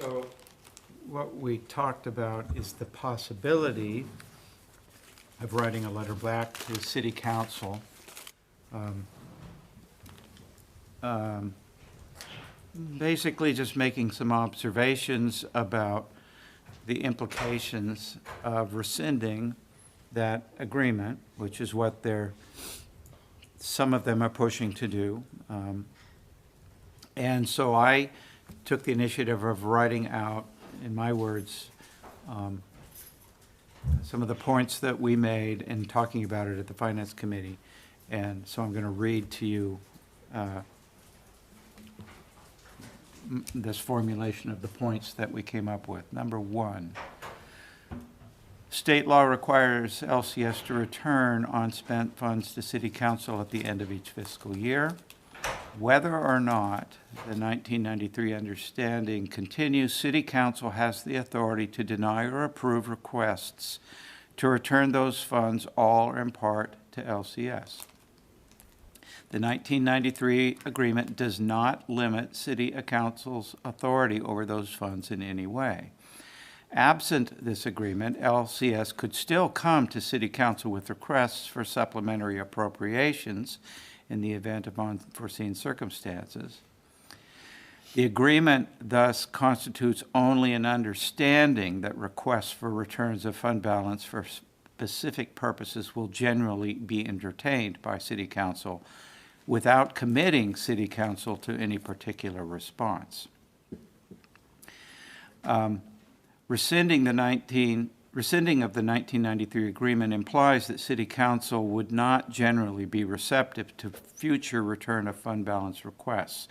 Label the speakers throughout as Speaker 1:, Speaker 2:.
Speaker 1: So what we talked about is the possibility of writing a letter back to City Council. Basically just making some observations about the implications of rescinding that agreement, which is what some of them are pushing to do. And so I took the initiative of writing out, in my words, some of the points that we made and talking about it at the Finance Committee. And so I'm going to read to you this formulation of the points that we came up with. Number one, state law requires LCS to return unspent funds to City Council at the end of each fiscal year. Whether or not the 1993 understanding continues, City Council has the authority to deny or approve requests to return those funds, all or in part, to LCS. The 1993 agreement does not limit City Council's authority over those funds in any way. Absent this agreement, LCS could still come to City Council with requests for supplementary appropriations in the event of unforeseen circumstances. The agreement thus constitutes only an understanding that requests for returns of fund balance for specific purposes will generally be entertained by City Council without committing City Council to any particular response. Rescinding of the 1993 agreement implies that City Council would not generally be receptive to future return of fund balance requests.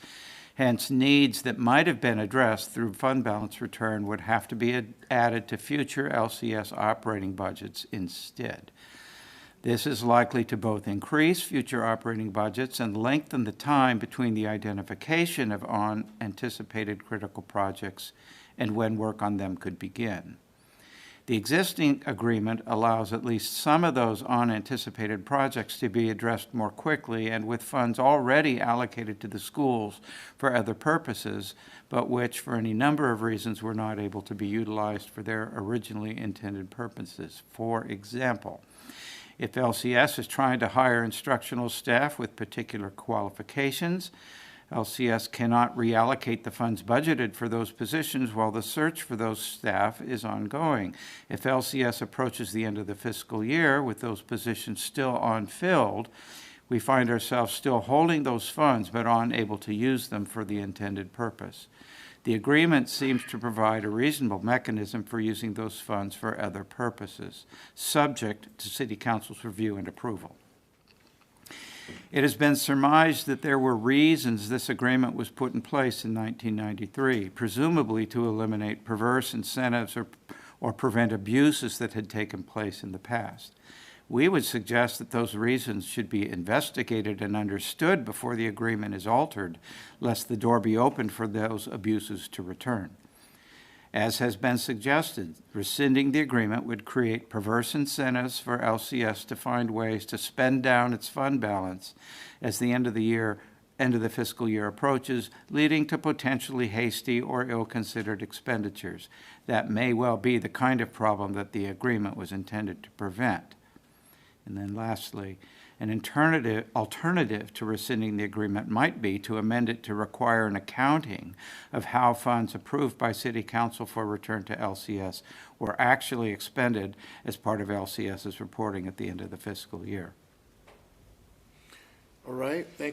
Speaker 1: Hence, needs that might have been addressed through fund balance return would have to be added to future LCS operating budgets instead. This is likely to both increase future operating budgets and lengthen the time between the identification of unanticipated critical projects and when work on them could begin. The existing agreement allows at least some of those unanticipated projects to be addressed more quickly and with funds already allocated to the schools for other purposes, but which, for any number of reasons, were not able to be utilized for their originally intended purposes. For example, if LCS is trying to hire instructional staff with particular qualifications, LCS cannot reallocate the funds budgeted for those positions while the search for those staff is ongoing. If LCS approaches the end of the fiscal year with those positions still unfilled, we find ourselves still holding those funds but unable to use them for the intended purpose. The agreement seems to provide a reasonable mechanism for using those funds for other purposes, subject to City Council's review and approval. It has been surmised that there were reasons this agreement was put in place in 1993, presumably to eliminate perverse incentives or prevent abuses that had taken place in the past. We would suggest that those reasons should be investigated and understood before the agreement is altered, lest the door be opened for those abuses to return. As has been suggested, rescinding the agreement would create perverse incentives for LCS to find ways to spend down its fund balance as the end of the fiscal year approaches, leading to potentially hasty or ill-considered expenditures. That may well be the kind of problem that the agreement was intended to prevent. And then lastly, an alternative to rescinding the agreement might be to amend it to require an accounting of how funds approved by City Council for return to LCS were actually expended as part of LCS's reporting at the end of the fiscal year.
Speaker 2: All right, thank